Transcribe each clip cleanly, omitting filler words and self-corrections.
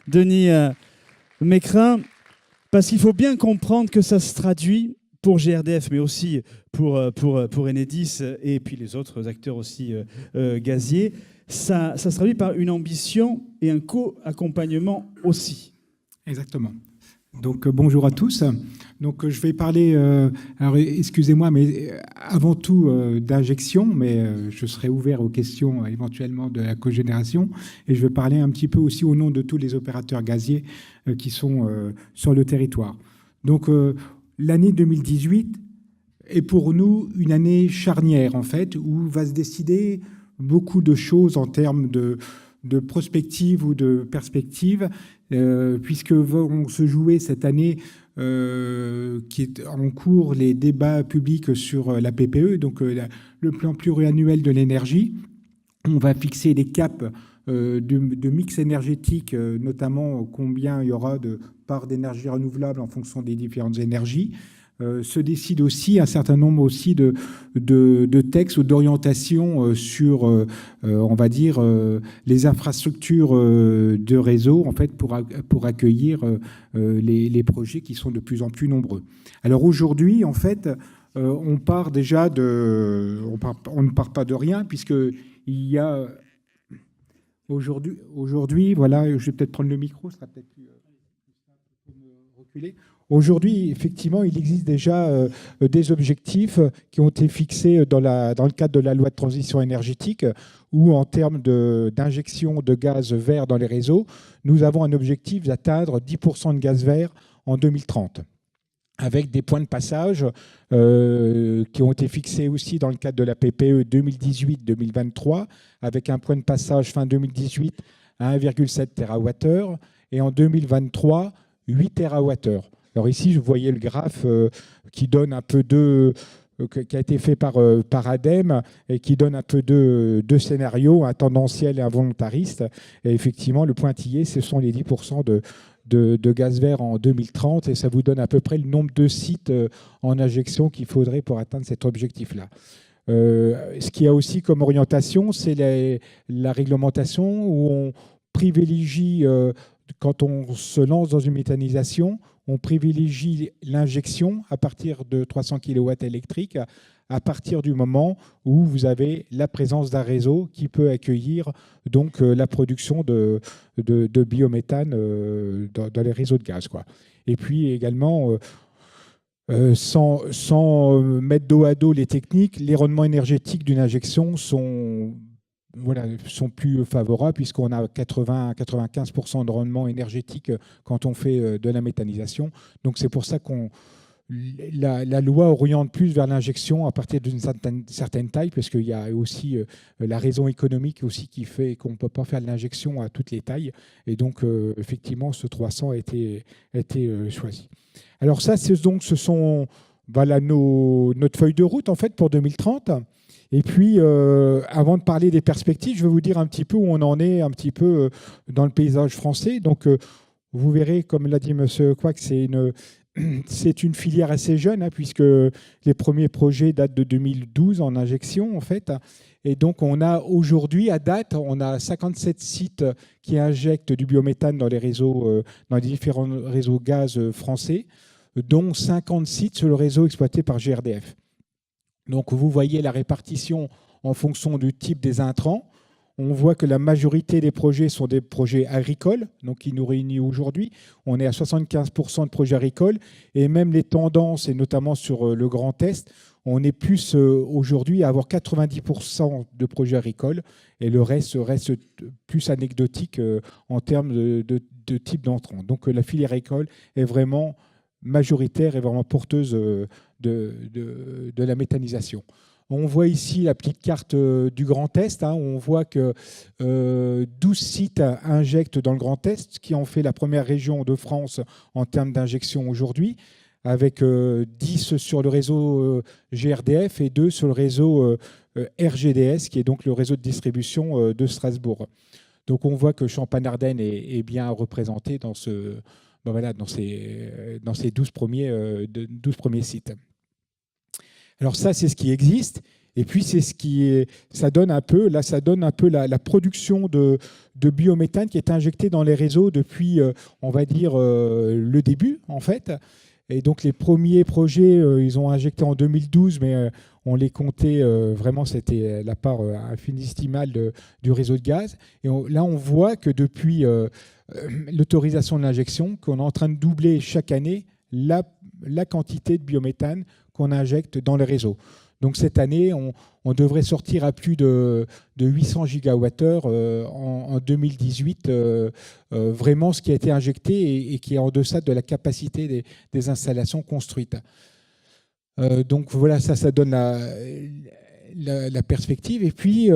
Denis Mécrin, parce qu'il faut bien comprendre que ça se traduit pour GRDF, mais aussi pour Enedis et puis les autres acteurs aussi gaziers. Ça se traduit par une ambition et un co-accompagnement aussi. Exactement. Donc bonjour à tous. Donc je vais parler, alors excusez-moi, mais avant tout d'injection, mais je serai ouvert aux questions éventuellement de la cogénération, et je vais parler un petit peu aussi au nom de tous les opérateurs gaziers qui sont sur le territoire. Donc l'année 2018 est pour nous une année charnière en fait, où va se décider beaucoup de choses en termes de prospective ou de perspective, puisque vont se jouer cette année qui est en cours les débats publics sur la PPE, donc le plan pluriannuel de l'énergie. On va fixer des caps de mix énergétique, notamment combien il y aura de parts d'énergie renouvelable en fonction des différentes énergies. Se décide aussi un certain nombre aussi de textes ou d'orientations sur, on va dire, les infrastructures de réseau, en fait, pour accueillir les projets qui sont de plus en plus nombreux. Alors aujourd'hui, en fait, on part déjà on ne part pas de rien, puisqu'il y a aujourd'hui, voilà, je vais peut-être prendre le micro, ça sera peut-être plus simple pour me reculer. Aujourd'hui, effectivement, il existe déjà des objectifs qui ont été fixés dans le cadre de la loi de transition énergétique, où en termes d'injection de gaz vert dans les réseaux, nous avons un objectif d'atteindre 10% de gaz vert en 2030, avec des points de passage qui ont été fixés aussi dans le cadre de la PPE 2018-2023, avec un point de passage fin 2018 à 1,7 TWh, et en 2023, 8 TWh. Alors ici, je voyais le graphe qui donne un peu qui a été fait par ADEME et qui donne un peu deux scénarios, un tendanciel et un volontariste. Et effectivement, le pointillé, ce sont les 10% de gaz vert en 2030, et ça vous donne à peu près le nombre de sites en injection qu'il faudrait pour atteindre cet objectif-là. Ce qu'il y a aussi comme orientation, c'est la réglementation où on privilégie, quand on se lance dans une méthanisation, on privilégie l'injection à partir de 300 kW électriques, à partir du moment où vous avez la présence d'un réseau qui peut accueillir donc la production de biométhane dans les réseaux de gaz, quoi. Et puis également, sans mettre dos à dos les techniques, les rendements énergétiques d'une injection sont plus favorables, puisqu'on a 80-95% de rendement énergétique quand on fait de la méthanisation. Donc c'est pour ça la loi oriente plus vers l'injection à partir d'une certaine taille, parce qu'il y a aussi la raison économique aussi qui fait qu'on ne peut pas faire de l'injection à toutes les tailles. Et donc, effectivement, ce 300 a été choisi. Alors ça, ce sont voilà, notre feuille de route en fait pour 2030. Et puis, avant de parler des perspectives, je vais vous dire un petit peu où on en est un petit peu dans le paysage français. Donc, vous verrez, comme l'a dit M. Quack, c'est une filière assez jeune, hein, puisque les premiers projets datent de 2012 en injection, en fait. Et donc, on a aujourd'hui, à date, on a 57 sites qui injectent du biométhane dans les réseaux, dans les différents réseaux gaz français, dont 50 sites sur le réseau exploité par GRDF. Donc, vous voyez la répartition en fonction du type des intrants. On voit que la majorité des projets sont des projets agricoles, donc qui nous réunissent aujourd'hui. On est à 75% de projets agricoles, et même les tendances, et notamment sur le Grand Est, on est plus aujourd'hui à avoir 90% de projets agricoles, et le reste plus anecdotique en termes de type d'entrant. Donc la filière agricole est vraiment majoritaire et vraiment porteuse de la méthanisation. On voit ici la petite carte du Grand Est, hein, où on voit que 12 sites injectent dans le Grand Est, ce qui en fait la première région de France en termes d'injection aujourd'hui, avec 10 sur le réseau GRDF et 2 sur le réseau RGDS, qui est donc le réseau de distribution de Strasbourg. Donc on voit que Champagne-Ardenne est bien représenté dans ces 12 premiers sites. Alors ça, c'est ce qui existe. Et puis ça donne un peu la production de biométhane qui est injectée dans les réseaux depuis, on va dire, le début en fait. Et donc les premiers projets, ils ont injecté en 2012, mais on les comptait vraiment, c'était la part infinitésimale du réseau de gaz. Et là, on voit que depuis l'autorisation de l'injection, qu'on est en train de doubler chaque année la quantité de biométhane qu'on injecte dans les réseaux. Donc cette année, on devrait sortir à plus de 800 gigawattheures en 2018, vraiment ce qui a été injecté et qui est en deçà de la capacité des installations construites. Donc voilà, ça donne la perspective. Et puis,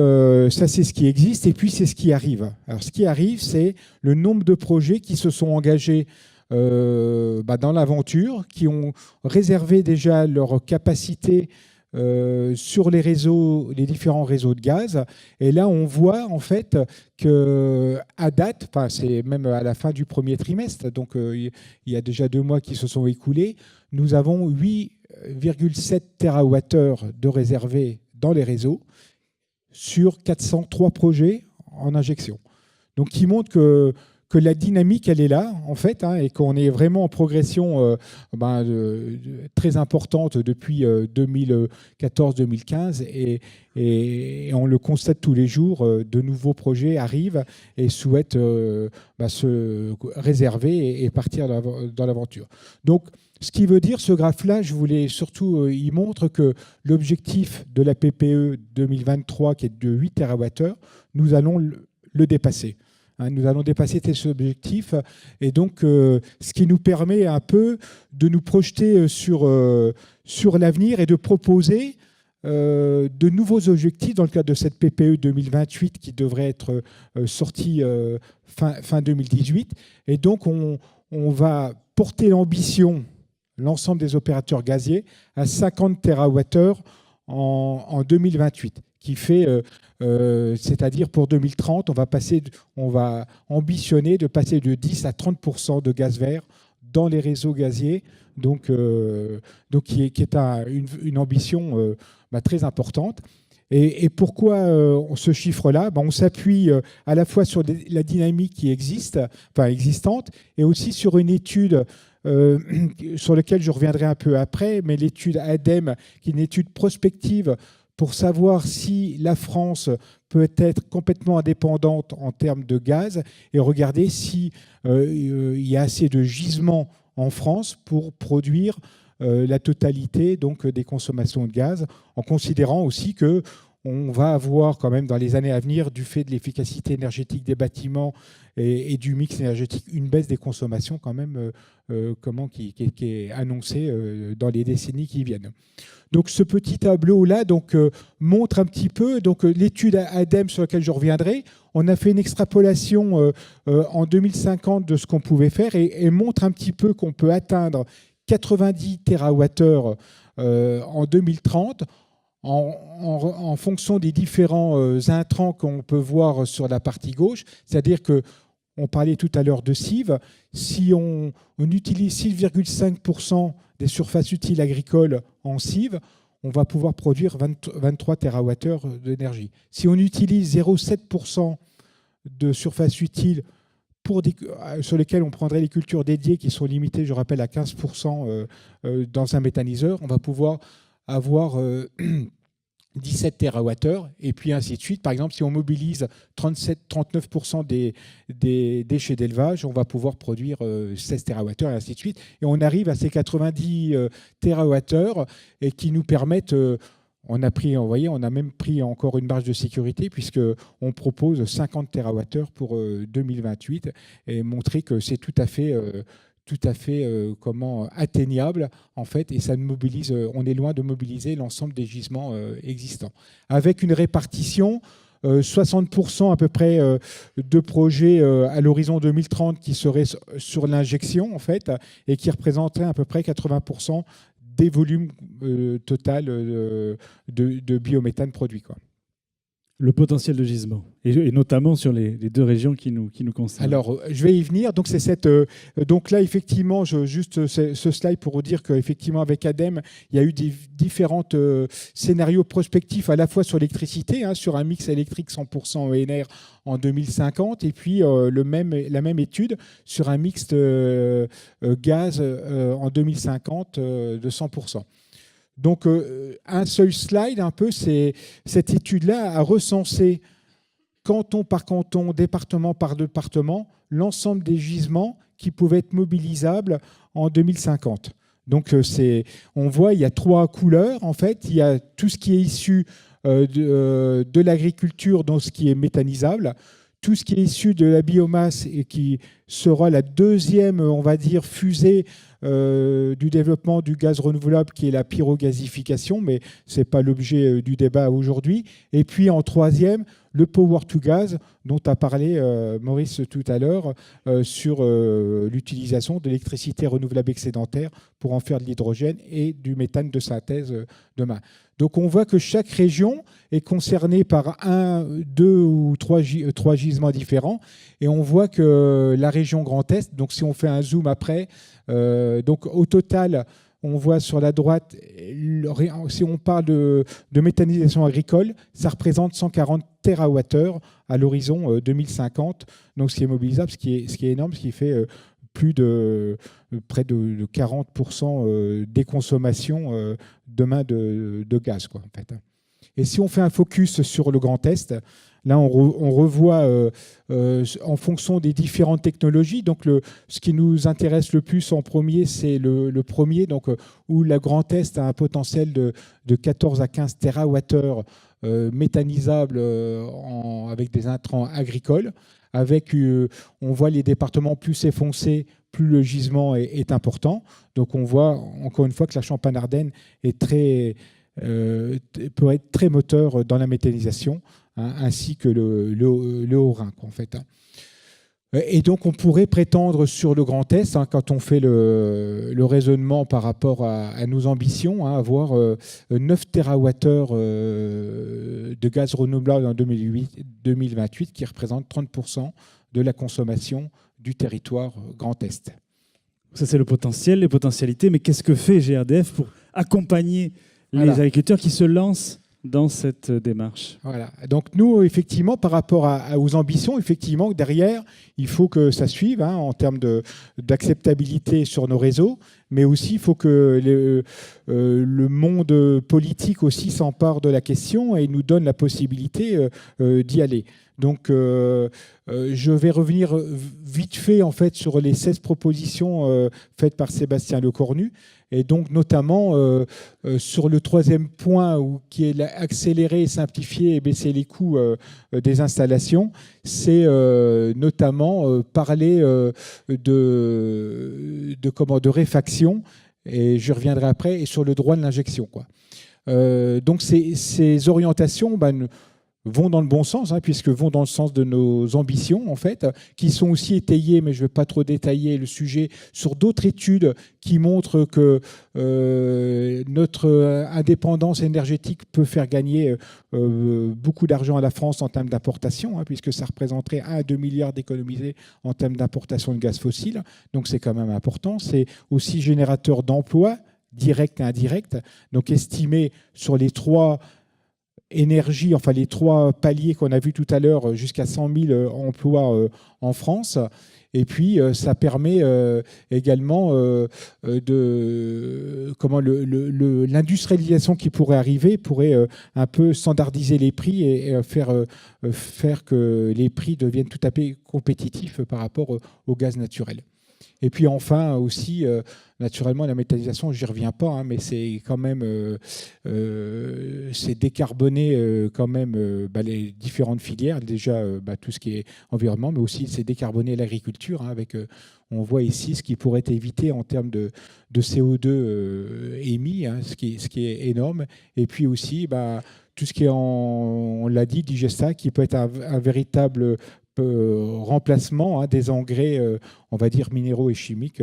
ça, c'est ce qui existe. Et puis, c'est ce qui arrive. Alors, ce qui arrive, c'est le nombre de projets qui se sont engagés dans l'aventure, qui ont réservé déjà leur capacité sur les réseaux, les différents réseaux de gaz. Et là, on voit en fait qu'à date, c'est même à la fin du premier trimestre, donc il y a déjà 2 mois qui se sont écoulés, nous avons 8,7 TWh de réservés dans les réseaux sur 403 projets en injection. Donc, qui montre que la dynamique, elle est là, en fait, et qu'on est vraiment en progression très importante depuis 2014-2015. Et on le constate tous les jours, de nouveaux projets arrivent et souhaitent se réserver et partir dans l'aventure. Donc, ce qui veut dire, ce graphe-là, je voulais surtout, il montre que l'objectif de la PPE 2023, qui est de 8 TWh, nous allons le dépasser. Nous allons dépasser cet objectif et donc ce qui nous permet un peu de nous projeter sur l'avenir et de proposer de nouveaux objectifs dans le cadre de cette PPE 2028 qui devrait être sortie fin 2018. Et donc on va porter l'ambition, l'ensemble des opérateurs gaziers, à 50 TWh en 2028, qui fait, c'est-à-dire pour 2030, on va ambitionner de passer de 10 à 30% de gaz vert dans les réseaux gaziers, donc qui est une ambition très importante. Et pourquoi ce chiffre-là ? On s'appuie à la fois sur la dynamique qui existante, et aussi sur une étude sur laquelle je reviendrai un peu après, mais l'étude ADEME, qui est une étude prospective pour savoir si la France peut être complètement indépendante en termes de gaz et regarder si il y a assez de gisements en France pour produire la totalité donc, des consommations de gaz, en considérant aussi que on va avoir quand même dans les années à venir, du fait de l'efficacité énergétique des bâtiments et du mix énergétique, une baisse des consommations quand même qui est annoncée dans les décennies qui viennent. Donc ce petit tableau-là montre un petit peu l'étude ADEME sur laquelle je reviendrai. On a fait une extrapolation en 2050 de ce qu'on pouvait faire et montre un petit peu qu'on peut atteindre 90 TWh en 2030 en fonction des différents intrants qu'on peut voir sur la partie gauche. C'est-à-dire qu'on parlait tout à l'heure de CIV. Si on utilise 6,5% des surfaces utiles agricoles en CIV, on va pouvoir produire 23 TWh d'énergie. Si on utilise 0,7% de surfaces utiles sur lesquelles on prendrait les cultures dédiées qui sont limitées, je rappelle, à 15% dans un méthaniseur, on va pouvoir avoir 17 TWh et puis ainsi de suite. Par exemple, si on mobilise 39% des déchets d'élevage, on va pouvoir produire 16 TWh et ainsi de suite. Et on arrive à ces 90 TWh et qui nous permettent... On a même pris encore une marge de sécurité puisqu'on propose 50 TWh pour 2028 et montrer que c'est tout à fait atteignable en fait, et on est loin de mobiliser l'ensemble des gisements existants. Avec une répartition 60% à peu près de projets à l'horizon 2030 qui seraient sur l'injection en fait, et qui représenteraient à peu près 80% des volumes total de biométhane produit, quoi. Le potentiel de gisement, et notamment sur les deux régions qui nous concernent. Alors, je vais y venir. Donc, donc là, effectivement, juste ce slide pour vous dire qu'effectivement, avec ADEME, il y a eu différents scénarios prospectifs, à la fois sur l'électricité, sur un mix électrique 100% ENR en 2050, et puis la même étude sur un mix gaz en 2050 de 100%. Donc, un seul slide, un peu, c'est cette étude-là a recensé canton par canton, département par département, l'ensemble des gisements qui pouvaient être mobilisables en 2050. Donc, on voit, il y a 3 couleurs, en fait. Il y a tout ce qui est issu de l'agriculture, donc ce qui est méthanisable, tout ce qui est issu de la biomasse et qui sera la deuxième, on va dire, fusée du développement du gaz renouvelable, qui est la pyrogasification, mais ce n'est pas l'objet du débat aujourd'hui. Et puis en troisième, le power to gas, dont a parlé Maurice tout à l'heure, sur l'utilisation de l'électricité renouvelable excédentaire pour en faire de l'hydrogène et du méthane de synthèse demain. Donc on voit que chaque région est concernée par 1, 2 ou 3 gisements différents. Et on voit que la région Grand Est, donc si on fait un zoom après, donc au total, on voit sur la droite, si on parle de méthanisation agricole, ça représente 140 TWh à l'horizon 2050. Donc ce qui est mobilisable, ce qui est énorme, ce qui fait près de 40% des consommations demain de gaz, quoi, en fait. Et si on fait un focus sur le Grand Est, là, on revoit en fonction des différentes technologies. Donc, ce qui nous intéresse le plus en premier, c'est le premier, donc, où le Grand Est a un potentiel de 14 à 15 TWh méthanisables avec des intrants agricoles. On voit les départements plus enfoncés, plus le gisement est important. Donc, on voit encore une fois que la Champagne-Ardenne peut être très moteur dans la méthanisation, ainsi que le Haut-Rhin, en fait. Et donc, on pourrait prétendre sur le Grand Est, quand on fait le raisonnement par rapport à nos ambitions, avoir 9 TWh de gaz renouvelable en 2028, qui représente 30% de la consommation du territoire Grand Est. Ça, c'est le potentiel, les potentialités. Mais qu'est-ce que fait GRDF pour accompagner les agriculteurs qui se lancent dans cette démarche? Voilà. Donc nous, effectivement, par rapport aux ambitions, effectivement, derrière, il faut que ça suive en termes d'acceptabilité sur nos réseaux, mais aussi il faut que le monde politique aussi s'empare de la question et nous donne la possibilité d'y aller. Donc, je vais revenir vite fait en fait sur les 16 propositions faites par Sébastien Lecornu. Et donc, notamment, sur le troisième point, qui est accélérer, simplifier et baisser les coûts des installations, c'est notamment parler de réfaction, et je reviendrai après, et sur le droit de l'injection, quoi. Donc, ces orientations vont dans le bon sens, puisque vont dans le sens de nos ambitions, en fait, qui sont aussi étayées, mais je ne vais pas trop détailler le sujet, sur d'autres études qui montrent que notre indépendance énergétique peut faire gagner beaucoup d'argent à la France en termes d'importation, puisque ça représenterait 1 à 2 milliards d'économisés en termes d'importation de gaz fossile. Donc c'est quand même important. C'est aussi générateur d'emplois, directs et indirects. Donc estimé sur les 3 énergie, enfin les 3 paliers qu'on a vus tout à l'heure, jusqu'à 100 000 emplois en France. Et puis, ça permet également l'industrialisation qui pourrait arriver, pourrait un peu standardiser les prix et faire que les prix deviennent tout à fait compétitifs par rapport au gaz naturel. Et puis enfin aussi, naturellement, la méthanisation, je n'y reviens pas, mais c'est quand même c'est décarboner quand même les différentes filières, déjà tout ce qui est environnement, mais aussi c'est décarboner l'agriculture, avec, on voit ici ce qui pourrait éviter en termes de CO2 émis, ce qui est énorme. Et puis aussi tout ce qui est, on l'a dit, Digesta, qui peut être un véritable remplacement des engrais, on va dire minéraux et chimiques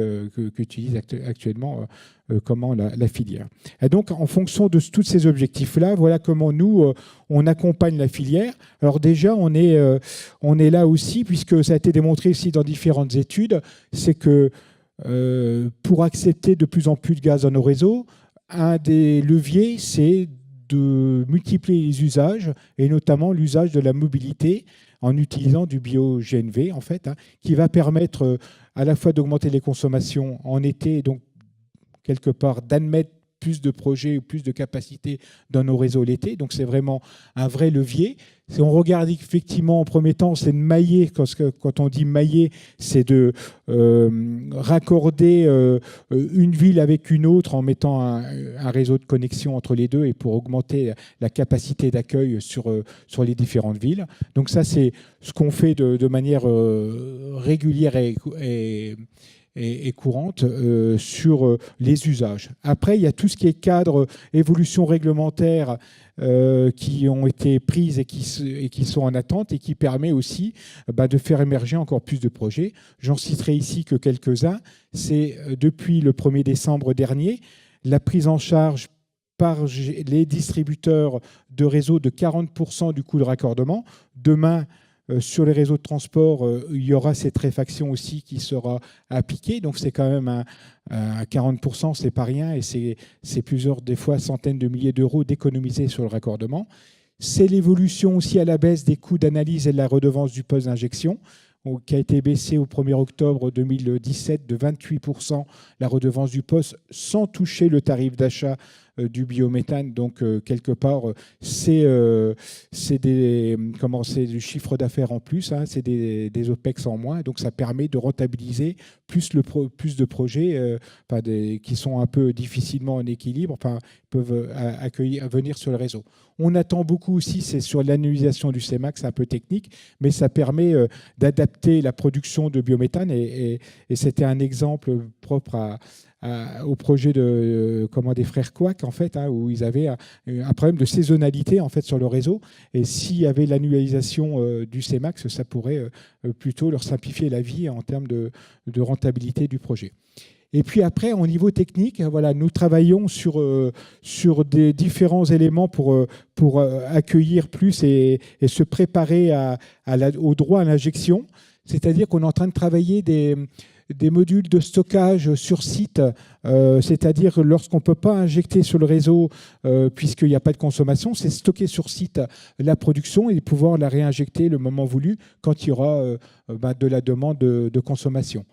qu'utilise actuellement la filière. Et donc, en fonction de tous ces objectifs-là, voilà comment nous, on accompagne la filière. Alors déjà, on est là aussi, puisque ça a été démontré aussi dans différentes études, c'est que pour accepter de plus en plus de gaz dans nos réseaux, un des leviers, c'est de multiplier les usages, et notamment l'usage de la mobilité en utilisant du bio-GNV, en fait, qui va permettre à la fois d'augmenter les consommations en été, et donc quelque part d'admettre plus de projets ou plus de capacités dans nos réseaux l'été. Donc c'est vraiment un vrai levier. Si on regarde effectivement en premier temps, c'est de mailler, quand on dit mailler, c'est de raccorder une ville avec une autre en mettant un réseau de connexion entre les deux et pour augmenter la capacité d'accueil sur les différentes villes. Donc ça, c'est ce qu'on fait de manière régulière et courante sur les usages. Après, il y a tout ce qui est cadre, évolution réglementaire qui ont été prises et qui sont en attente et qui permet aussi de faire émerger encore plus de projets. J'en citerai ici que quelques-uns. C'est depuis le 1er décembre dernier, la prise en charge par les distributeurs de réseaux de 40% du coût de raccordement. Demain, sur les réseaux de transport, il y aura cette réfaction aussi qui sera appliquée. Donc, c'est quand même à 40%, c'est pas rien. Et c'est plusieurs, des fois, centaines de milliers d'euros d'économisés sur le raccordement. C'est l'évolution aussi à la baisse des coûts d'analyse et de la redevance du poste d'injection, qui a été baissée au 1er octobre 2017 de 28%, la redevance du poste, sans toucher le tarif d'achat du biométhane. Donc, quelque part, c'est du chiffre d'affaires en plus, c'est des OPEX en moins. Donc, ça permet de rentabiliser plus de projets qui sont un peu difficilement en équilibre, peuvent venir sur le réseau. On attend beaucoup aussi, c'est sur l'annualisation du CEMAX, c'est un peu technique, mais ça permet d'adapter la production de biométhane. Et c'était un exemple propre au projet des frères Couac, en fait, où ils avaient un problème de saisonnalité en fait, sur le réseau. Et s'il y avait l'annualisation du CEMAX, ça pourrait plutôt leur simplifier la vie en termes de rentabilité du projet. Et puis après, au niveau technique, nous travaillons sur des différents éléments pour accueillir plus et se préparer au droit à l'injection. C'est-à-dire qu'on est en train de travailler des modules de stockage sur site, c'est-à-dire lorsqu'on ne peut pas injecter sur le réseau puisqu'il n'y a pas de consommation, c'est stocker sur site la production et pouvoir la réinjecter le moment voulu quand il y aura de la demande de consommation.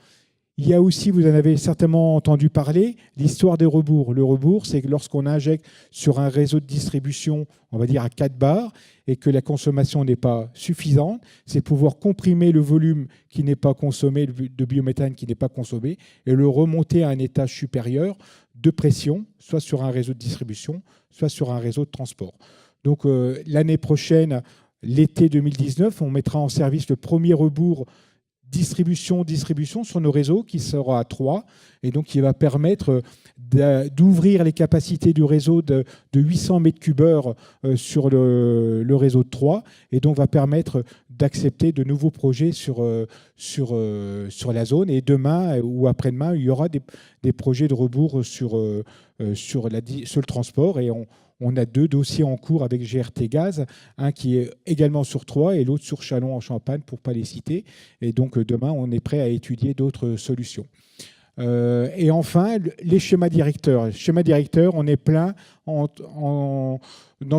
Il y a aussi, vous en avez certainement entendu parler, l'histoire des rebours. Le rebours, c'est que lorsqu'on injecte sur un réseau de distribution, on va dire à 4 bars, et que la consommation n'est pas suffisante, c'est pouvoir comprimer le volume qui n'est pas consommé, de biométhane qui n'est pas consommé, et le remonter à un étage supérieur de pression, soit sur un réseau de distribution, soit sur un réseau de transport. Donc l'année prochaine, l'été 2019, on mettra en service le premier rebours distribution sur nos réseaux qui sera à 3 et donc qui va permettre d'ouvrir les capacités du réseau de 800 m3 sur le réseau de 3 et donc va permettre d'accepter de nouveaux projets sur la zone. Et demain ou après-demain, il y aura des projets de rebours sur le transport et on a 2 dossiers en cours avec GRT Gaz, un qui est également sur 3 et l'autre sur Châlons en Champagne, pour ne pas les citer. Et donc demain, on est prêt à étudier d'autres solutions. Et enfin, les schémas directeurs. Les schémas directeurs, on est plein dans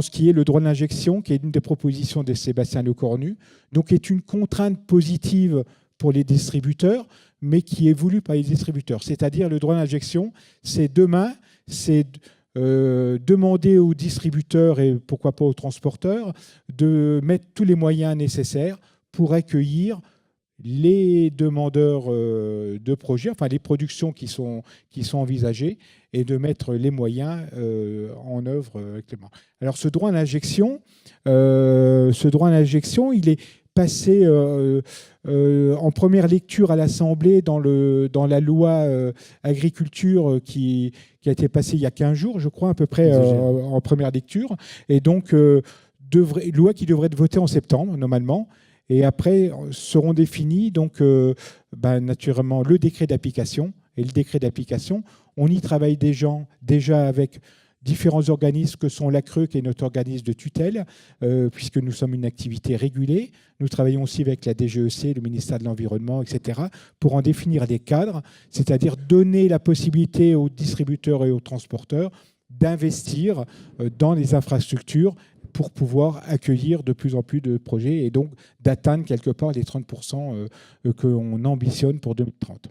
ce qui est le droit de l'injection, qui est une des propositions de Sébastien Lecornu, donc qui est une contrainte positive pour les distributeurs, mais qui est voulue par les distributeurs. C'est-à-dire le droit d'injection, c'est demain, c'est demander aux distributeurs et pourquoi pas aux transporteurs de mettre tous les moyens nécessaires pour accueillir les demandeurs de projets, enfin les productions qui sont envisagées et de mettre les moyens en œuvre actuellement. Alors ce droit à l'injection, il est passé en première lecture à l'Assemblée dans la loi agriculture qui a été passée il y a 15 jours, je crois, à peu près en première lecture. Et donc, loi qui devrait être votée en septembre, normalement. Et après seront définis donc naturellement le décret d'application. Et le décret d'application, on y travaille déjà avec différents organismes que sont l'ACRE, qui est notre organisme de tutelle, puisque nous sommes une activité régulée. Nous travaillons aussi avec la DGEC, le ministère de l'Environnement, etc., pour en définir des cadres, c'est-à-dire donner la possibilité aux distributeurs et aux transporteurs d'investir dans les infrastructures pour pouvoir accueillir de plus en plus de projets et donc d'atteindre quelque part les 30% qu'on ambitionne pour 2030.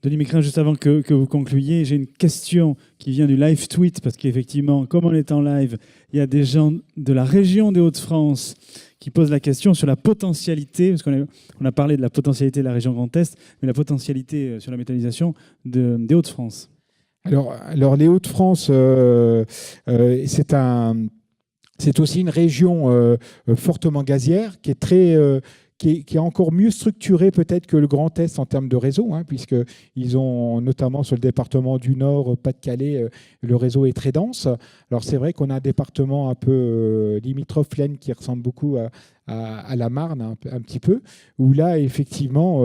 Denis Mécrin, juste avant que vous concluiez, j'ai une question qui vient du live tweet, parce qu'effectivement, comme on est en live, il y a des gens de la région des Hauts-de-France qui posent la question sur la potentialité, parce qu'on a parlé de la potentialité de la région Grand Est, mais la potentialité sur la méthanisation des Hauts-de-France. Alors les Hauts-de-France, c'est aussi une région fortement gazière qui est encore mieux structurée peut-être que le Grand Est en termes de réseau, puisqu'ils ont notamment sur le département du Nord, Pas-de-Calais, le réseau est très dense. Alors c'est vrai qu'on a un département un peu limitrophe, l'Aisne, qui ressemble beaucoup à la Marne, un petit peu, où là, effectivement,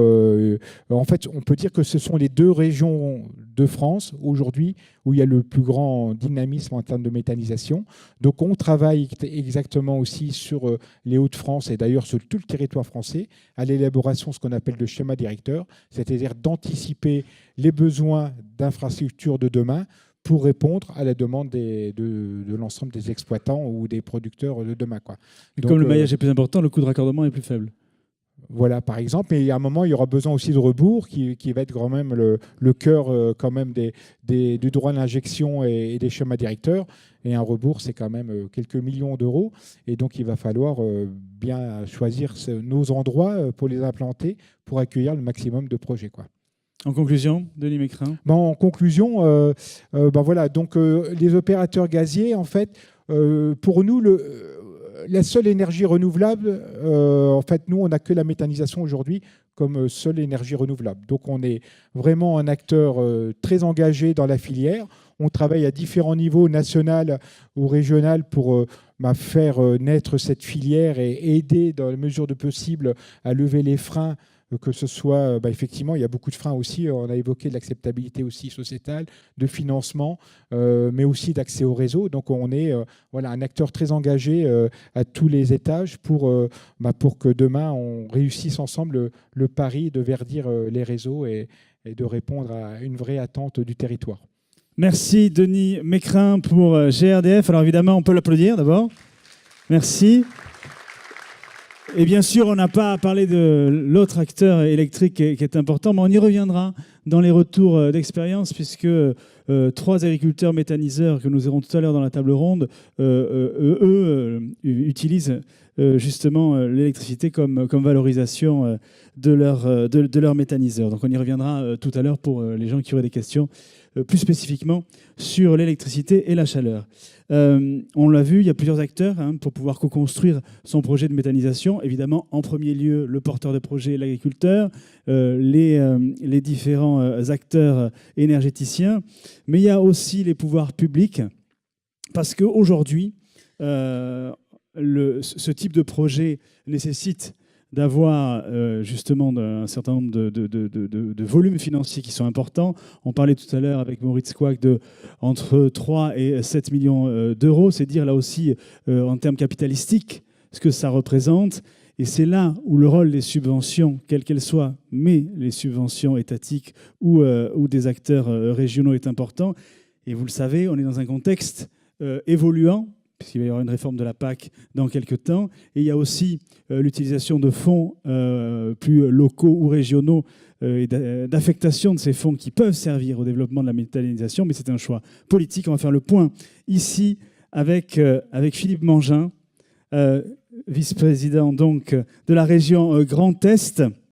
en fait, on peut dire que ce sont les deux régions de France aujourd'hui où il y a le plus grand dynamisme en termes de méthanisation. Donc on travaille exactement aussi sur les Hauts-de-France et d'ailleurs sur tout le territoire français à l'élaboration de ce qu'on appelle le schéma directeur, c'est-à-dire d'anticiper les besoins d'infrastructures de demain pour répondre à la demande de l'ensemble des exploitants ou des producteurs de demain. Donc, comme le maillage est plus important, le coût de raccordement est plus faible. Voilà, par exemple. Et à un moment, il y aura besoin aussi de rebours, qui va être quand même le cœur quand même du droit d'injection et des schémas directeurs. Et un rebours, c'est quand même quelques millions d'euros. Et donc, il va falloir bien choisir nos endroits pour les implanter, pour accueillir le maximum de projets. En conclusion, Denis Mécrin. En conclusion, voilà, donc les opérateurs gaziers, en fait, pour nous, la seule énergie renouvelable, en fait, nous, on n'a que la méthanisation aujourd'hui comme seule énergie renouvelable. Donc, on est vraiment un acteur très engagé dans la filière. On travaille à différents niveaux, national ou régional, pour faire naître cette filière et aider, dans la mesure de possible, à lever les freins, que ce soit, effectivement, il y a beaucoup de freins aussi. On a évoqué de l'acceptabilité aussi sociétale, de financement, mais aussi d'accès au réseau. Donc, on est un acteur très engagé à tous les étages pour que demain, on réussisse ensemble le pari de verdir les réseaux et de répondre à une vraie attente du territoire. Merci Denis Mécrin pour GRDF. Alors évidemment, on peut l'applaudir d'abord. Merci. Et bien sûr, on n'a pas parlé de l'autre acteur électrique qui est important, mais on y reviendra dans les retours d'expérience, puisque 3 agriculteurs méthaniseurs que nous aurons tout à l'heure dans la table ronde, utilisent justement l'électricité comme valorisation de leur méthaniseur. Donc on y reviendra tout à l'heure pour les gens qui auraient des questions plus spécifiquement sur l'électricité et la chaleur. On l'a vu, il y a plusieurs acteurs pour pouvoir co-construire son projet de méthanisation. Évidemment, en premier lieu, le porteur de projet, l'agriculteur, les différents acteurs énergéticiens, mais il y a aussi les pouvoirs publics, parce qu'aujourd'hui, ce type de projet nécessite d'avoir justement un certain nombre de volumes financiers qui sont importants. On parlait tout à l'heure avec Maurice Quack entre 3 et 7 millions d'euros. C'est dire là aussi en termes capitalistiques ce que ça représente. Et c'est là où le rôle des subventions, quelles qu'elles soient, mais les subventions étatiques ou des acteurs régionaux est important. Et vous le savez, on est dans un contexte évoluant, puisqu'il va y avoir une réforme de la PAC dans quelques temps. Et il y a aussi l'utilisation de fonds plus locaux ou régionaux et d'affectation de ces fonds qui peuvent servir au développement de la méthanisation, mais c'est un choix politique. On va faire le point ici avec Philippe Mangin, vice-président donc de la région Grand Est.